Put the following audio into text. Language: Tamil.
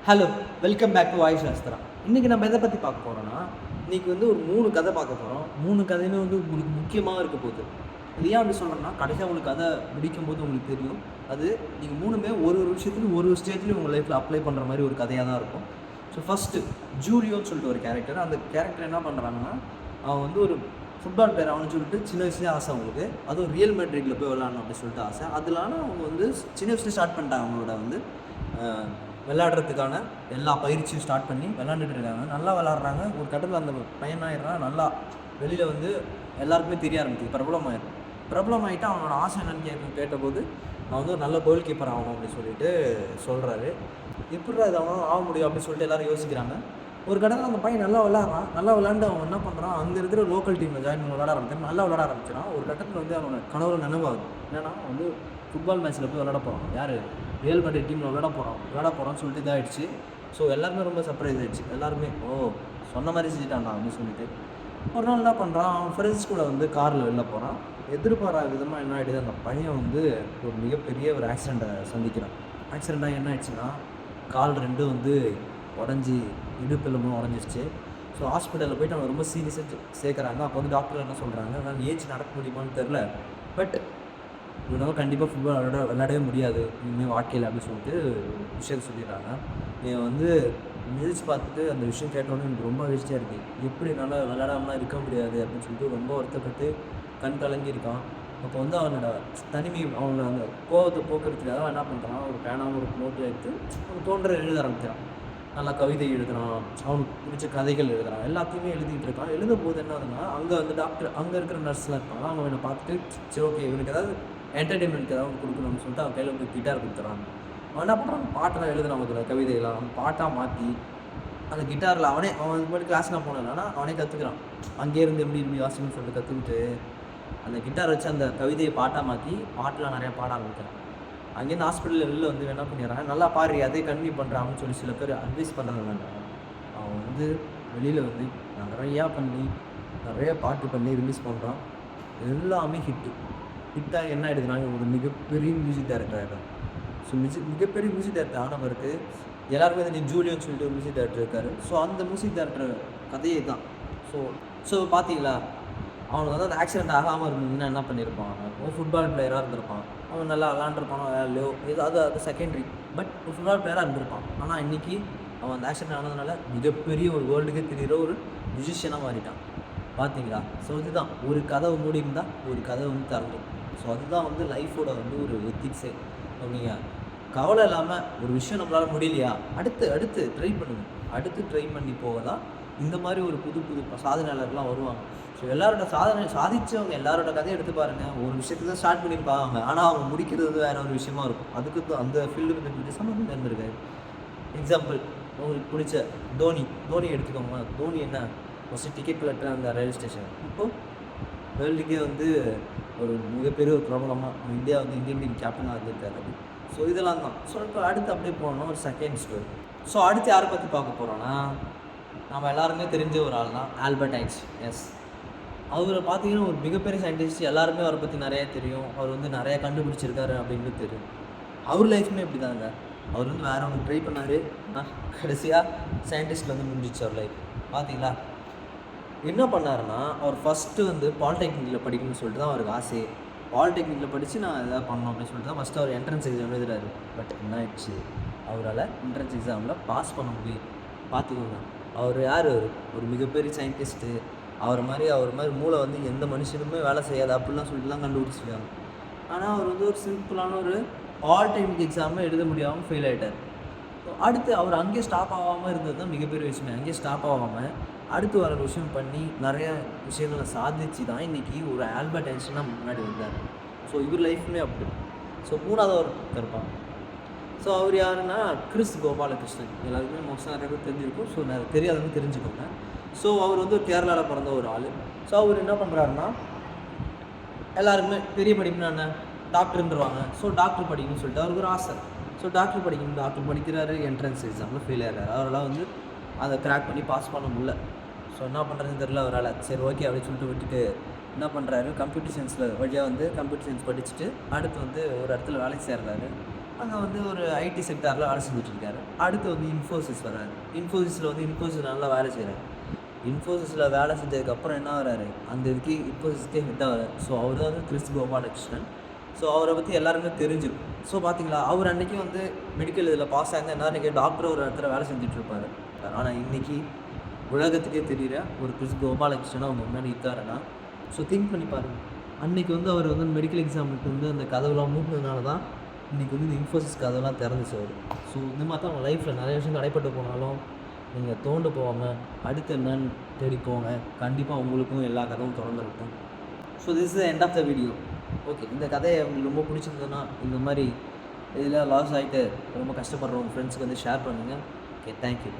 Hello, welcome back to voice Shastra. இன்றைக்கி நம்ம எதை பற்றி பார்க்க போகிறோன்னா, இன்றைக்கி வந்து ஒரு 3 கதை பார்க்க போகிறோம். 3 கதையுமே வந்து உங்களுக்கு முக்கியமாக இருக்க போகுது. இது ஏன் அப்படி சொல்கிறேன்னா, கடைசியாக உங்களுக்கு கதை முடிக்கும்போது உங்களுக்கு தெரியும். அது நீங்கள் 3மே ஒரு ஒரு விஷயத்துலையும் ஒரு ஸ்டேஜ்லையும் உங்கள் லைஃப்பில் அப்ளை பண்ணுற மாதிரி ஒரு கதையாக தான் இருக்கும். ஸோ ஃபஸ்ட்டு ஜூலியோன்னு சொல்லிட்டு ஒரு கேரக்டர். அந்த கேரக்டர் என்ன பண்ணுறாங்கன்னா, அவன் வந்து ஒரு ஃபுட்பால் பிளேயர் ஆகணும்னு சொல்லிட்டு சின்ன வயசுலேயே ஆசை அவங்களுக்கு. அதுவும் ரியல் மேட்ரிக்கில் போய் விளாடணும் அப்படின்னு சொல்லிட்டு ஆசை. அதனால அவங்க வந்து சின்ன வயசுலேயே ஸ்டார்ட் பண்ணிட்டாங்க அவங்களோட வந்து விளையாடுறதுக்கான எல்லா பயிற்சியும் ஸ்டார்ட் பண்ணி விளாண்டுட்டு இருக்காங்க. நல்லா விளாட்றாங்க. ஒரு கட்டத்தில் அந்த பையன் ஆயிடுறான். நல்லா வெளியில் வந்து எல்லாருக்குமே தெரிய ஆரம்பிக்குது. பிரபலம் ஆகிட்டு அவனோட ஆசை என்னன்னு கேட்டபோது நான் வந்து ஒரு நல்ல கோல் கீப்பர் ஆகணும் அப்படின்னு சொல்லிட்டு சொல்கிறாரு. எப்படிடா இது அவனும் ஆக முடியும் அப்படின்னு சொல்லிட்டு எல்லோரும் யோசிக்கிறாங்க. ஒரு கட்டத்தில் அந்த பையன் நல்லா விளாட்றான். நல்லா விளாண்டு அவன் என்ன பண்ணுறான், அங்கே இருக்கிற லோக்கல் டீமில் ஜாயின் பண்ணி விளாட ஆரம்பிச்சான். நல்லா விளாட ஆரம்பிச்சிடான். ஒரு கட்டத்தில் வந்து அவனோட கனவுல நினைவாகுது. என்னன்னா வந்து ஃபுட்பால் மேட்ச்சில் போய் விளாட போகிறான். யார் ரியல் மேட்ரிட் டீமில் விளாட போகிறான்னு சொல்லிட்டு இதாகிடுச்சு. ஸோ எல்லாருமே ரொம்ப சர்ப்ரைஸ் ஆகிடுச்சு. எல்லாருமே சொன்ன மாதிரி செஞ்சுட்டான்டா அப்படின்னு சொல்லிட்டு ஒரு நாள் என்ன பண்ணுறான், அவன் ஃப்ரெண்ட்ஸ் கூட வந்து காரில் வெளில போகிறான். எதிர்பாராத விதமாக என்ன ஆகிடுது, அந்த பையன் வந்து ஒரு மிகப்பெரிய ஒரு ஆக்சிடெண்ட்டை சந்திக்கிறான். ஆக்சிடெண்ட்டாக என்ன ஆயிடுச்சுன்னா, கால் 2 வந்து உடஞ்சி இடுப்பெலும்பும் உடஞ்சிருச்சு. ஸோ ஹாஸ்பிட்டலில் போய்ட்டு அவன் ரொம்ப சீரியஸாக சேர்க்குறாங்க. அப்போ வந்து டாக்டர் என்ன சொல்கிறாங்க, நான் ஏஜ் நடக்க முடியுமான்னு தெரில, பட் இவனால் கண்டிப்பாக ஃபுட்பால் விளையாடவே முடியாது இனிமேல் வாழ்க்கையில் அப்படின்னு சொல்லிட்டு விஷயத்தை சொல்லிடுறாங்க. இவன் வந்து மிதிச்சு பார்த்துட்டு அந்த விஷயம் கேட்டோன்னே எனக்கு ரொம்ப வேஸ்ட்டாக இருக்குது. எப்படி என்னால் விளையாடாமலாம் இருக்க முடியாது அப்படின்னு சொல்லிட்டு ரொம்ப வருத்தப்பட்டு கண் கலங்கியிருக்கான். அப்போ வந்து அவனோட அவனோட அந்த கோவத்தை போக்குறதுக்காக என்ன பண்ணுறான், ஒரு பேனாவும் ஒரு நோட்டு எடுத்து அவன் தோன்ற எழுத ஆரம்பிக்கிறான். நல்லா கவிதை எழுதுறான், அவனுக்கு பிடிச்ச கதைகள் எழுதுறான், எல்லாத்தையுமே எழுதிட்டு இருக்கான். எழுதும் போது என்ன ஆகுதுன்னா, அங்கே வந்து டாக்டர் அங்கே இருக்கிற நர்ஸ்லாம் இருப்பாங்க. அவங்க என்னை பார்த்துட்டு சரி ஓகே இவனுக்கு ஏதாவது என்டர்டெயின்மெண்ட் ஏதாவது கொடுக்கணும்னு சொல்லிட்டு அவன் கையில் வந்து கிட்டார் கொடுத்துறான். அவன் என்ன பண்ணுறான், பாட்டெல்லாம் எழுதுறான். அதில் கவிதையெல்லாம் அவன் பாட்டாக மாற்றி அந்த கிட்டாரில் அவன் இது மாதிரி கிளாஸ்லாம் போனதுனா அவனே கற்றுக்கிறான். அங்கேருந்து எப்படி வாசிக்கணும்னு சொல்லிட்டு கற்றுக்கிட்டு அந்த கிட்டார் வச்சு அந்த கவிதையை பாட்டாக மாற்றி பாட்டெலாம் நிறையா பாட ஆரம்பிக்கிறான். அங்கேருந்து ஹாஸ்பிட்டலில் வெளில வந்து என்ன பண்ணிடுறாங்க, நல்லா பாரு அதே கன்வியூ பண்ணுறான்னு சொல்லி சில பேர் அட்வைஸ் பண்ணுறது வேண்டாம். அவன் வந்து வெளியில் வந்து நிறையா பாட்டு பண்ணி ரிலீஸ் பண்ணுறான். எல்லாமே ஹிட்டாக என்ன ஆகிடுதுன்னா, ஒரு மிகப்பெரிய மியூசிக் டைரக்டர் ஆகிடும். ஸோ மிகப்பெரிய மியூசிக் டைரக்டர் ஆனவருக்கு எல்லாருமே வந்து ஜூலியோன்னு சொல்லிட்டு ஒரு மியூசிக் டைரக்டர் இருக்கார். ஸோ அந்த மியூசிக் டைரக்டர் கதையே தான். ஸோ பார்த்தீங்களா, அவனுக்கு வந்து அந்த ஆக்சிடென்ட் ஆகாமல் இருந்ததுன்னா என்ன பண்ணியிருப்பான், அவன் ஃபுட்பால் பிளேயராக இருந்திருப்பான். அவன் நல்லா விளாண்டுருப்பானோ இல்லையோ ஏதாவது அது செகண்டரி, பட் ஒரு ஃபுட்பால் பிளேயராக இருந்திருப்பான். ஆனால் இன்றைக்கி அவன் அந்த ஆக்சிடென்ட் ஆனதுனால மிகப்பெரிய ஒரு வேர்ல்டுக்கே தெரிகிற ஒரு மியூசிஷியனாக மாறிட்டான். பார்த்தீங்களா? ஸோ இதுதான், ஒரு கதவு மூடியிருந்தால் ஒரு கதவு வந்து திறந்துடும். ஸோ அதுதான் வந்து லைஃபோட வந்து ஒரு எத்திக்ஸே. நீங்கள் கவலை இல்லாமல் ஒரு விஷயம் நம்மளால் முடியலையா, அடுத்து ட்ரை பண்ணுங்கள். அடுத்து ட்ரை பண்ணி போக தான் இந்த மாதிரி ஒரு புது சாதனையாளர்லாம் வருவாங்க. ஸோ எல்லாரோட சாதித்தவங்க எல்லாரோட கதையை எடுத்து பாருங்கள். ஒரு விஷயத்தை தான் ஸ்டார்ட் பண்ணியிருப்பாங்க, ஆனால் அவங்க முடிக்கிறது வந்து வேறு ஒரு விஷயமா இருக்கும். அதுக்கு அந்த ஃபீல்டுக்கு சம்மந்தம் இருந்திருக்காரு. எக்ஸாம்பிள், உங்களுக்கு பிடிச்ச தோனி எடுத்துக்கோங்க. தோனி என்ன ஃபஸ்ட்டு டிக்கெட் கலெக்டர் அந்த ரயில்வே ஸ்டேஷன், இப்போது வேர்ல்டுக்கே வந்து ஒரு மிகப்பெரிய ஒரு பிரபலமாக இந்தியா வந்து இந்தியன் டீம் கேப்டனாக இருந்திருக்காரு. ஸோ இதெல்லாம் தான். ஸோ இப்போ அடுத்து அப்படியே போனோம் ஒரு செகண்ட் ஸ்டோரி. ஸோ அடுத்து யாரை பற்றி பார்க்க போகிறோன்னா, நம்ம எல்லாருமே தெரிஞ்ச ஒரு ஆள் தான் ஆல்பர்ட் ஐன்ஸ்டீன். எஸ், அவரை பார்த்தீங்கன்னா ஒரு மிகப்பெரிய சயின்டிஸ்ட். எல்லாருமே அவரை பற்றி நிறையா தெரியும். அவர் வந்து நிறையா கண்டுபிடிச்சிருக்காரு அப்படின்னு தெரியும். அவர் லைஃப்மே இப்படி தாங்க. அவர் வந்து வேறு ஒன்று ட்ரை பண்ணார், கடைசியாக சயின்டிஸ்ட்டில் வந்து முடிஞ்சிச்சு அவர் லைஃப். பார்த்தீங்களா, என்ன பண்ணாருன்னா, அவர் ஃபஸ்ட்டு வந்து பாலிடெக்னிக்கில் படிக்கணும்னு சொல்லிட்டு தான் அவருக்கு ஆசை. பாலிடெக்னிக்கில் படித்து நான் எதாவது பண்ணணும் அப்படின்னு சொல்லிட்டு தான் ஃபஸ்ட்டு அவர் என்ட்ரன்ஸ் எக்ஸாம் எழுதுறாரு. பட் என்ன ஆயிடுச்சு, அவரால் என்ட்ரன்ஸ் எக்ஸாமில் பாஸ் பண்ண முடியும். பார்த்துக்கோங்க, அவர் யார், ஒரு மிகப்பெரிய சயின்டிஸ்ட்டு. அவர் மாதிரி மூளை வந்து எந்த மனுஷனுமே வேலை செய்யாது அப்படிலாம் சொல்லிட்டுலாம் கண்டுபிடிச்சிருக்காங்க. ஆனால் அவர் வந்து ஒரு சிம்பிளான ஒரு பாலிடெக்னிக் எக்ஸாமை எழுத முடியாமல் ஃபெயில் ஆகிட்டார். அடுத்து அவர் அங்கேயே ஸ்டாப் ஆகாமல் இருந்தது தான் மிகப்பெரிய விஷயமே. அங்கேயே ஸ்டாப் ஆகாமல் அடுத்து வர விஷயம் பண்ணி நிறைய விஷயங்களை சாதிச்சு தான் இன்றைக்கி ஒரு ஆல்பர்ட் ஐன்ஸ்டீனாக முன்னாடி வந்தார். ஸோ இவர் லைஃப்மே அப்படி. ஸோ 3வது ஒரு இருப்பான். ஸோ அவர் யாருன்னா கிறிஸ் கோபாலகிருஷ்ணன். எல்லாருக்குமே மோஸ்ட்டாக நிறைய பேர் தெரிஞ்சிருக்கும். ஸோ தெரியாதவங்க தெரிஞ்சுக்கோங்க. ஸோ அவர் வந்து ஒரு கேரளாவில் பிறந்த ஒரு ஆள். ஸோ அவர் என்ன பண்ணுறாருன்னா, எல்லாருக்குமே பெரிய படிப்புனா என்ன, டாக்டர்ன்றவாங்க. ஸோ டாக்டர் படிக்கணும்னு சொல்லிட்டு அவருக்கு ஒரு ஆசை. ஸோ டாக்டர் படிக்கிறாரு. என்ட்ரன்ஸ் எக்ஸாமில் ஃபெயில் ஆகிறாரு. அவரால் வந்து அதை கிராக் பண்ணி பாஸ் பண்ண முடியல. ஸோ என்ன பண்ணுறதுன்னு தெரில அவரால். சரி ஓகே அப்படின்னு சொல்லிட்டு விட்டுட்டு என்ன பண்ணுறாரு, கம்ப்யூட்டர் சயின்ஸில் வழியாக வந்து கம்ப்யூட்டர் சயின்ஸ் படிச்சுட்டு அடுத்து வந்து ஒரு இடத்துல வேலைக்கு சேர்றாரு. அங்கே வந்து ஒரு ஐடி செக்டாரில் வேலை செஞ்சுட்ருக்காரு. அடுத்து வந்து இன்ஃபோசிஸ் வராரு. இன்ஃபோசிஸ் நல்லா வேலை செய்கிறாரு. இன்ஃபோசிஸில் வேலை செஞ்சதுக்கப்புறம் என்ன வராரு, அந்த இதுக்கு இன்ஃபோசிஸ்க்கே ஹெட்டாக வராரு. ஸோ அவர் தான் வந்து கிறிஸ் கோபாலகிருஷ்ணன். ஸோ அவரை பற்றி எல்லாருமே தெரிஞ்சிருக்கும். ஸோ பார்த்தீங்களா, அவர் அன்றைக்கி வந்து மெடிக்கல் இதில் பாஸ் ஆகிருந்தால் என்ன இன்றைக்கி டாக்டர் ஒரு இடத்துல வேலை செஞ்சுட்ருப்பார். ஆனால் இன்றைக்கி உலகத்துக்கே தெரிகிற ஒரு கிறிஸ் கோபாலகிருஷ்ணன் அவங்க முன்னாடி இருக்காருன்னா, ஸோ திங்க் பண்ணி பாருங்கள். அன்றைக்கி வந்து அவர் வந்து மெடிக்கல் எக்ஸாமுக்கு வந்து அந்த கதவுலாம் மூடினதுனால தான் இன்றைக்கி வந்து இந்த இன்ஃபோசிஸ் கதவுலாம் திறந்துச்சு அவர். ஸோ இந்த மாதிரி தான் உங்கள் லைஃப்பில் நிறைய விஷயம் தடைப்பட்டு போனாலும் நீங்கள் தோண்டு போகாமல் அடுத்து என்னன்னு தேடி போங்க. கண்டிப்பாக உங்களுக்கும் எல்லா கதவும் திறந்துருக்கும். So this is the end of the video. Okay, இந்த கதையை உங்களுக்கு ரொம்ப பிடிச்சிருந்ததுன்னா இந்த மாதிரி இதில் லாஸ் ஆகிட்டு ரொம்ப கஷ்டப்படுறவங்க ஃப்ரெண்ட்ஸுக்கு வந்து ஷேர் பண்ணுங்கள். Okay, thank you.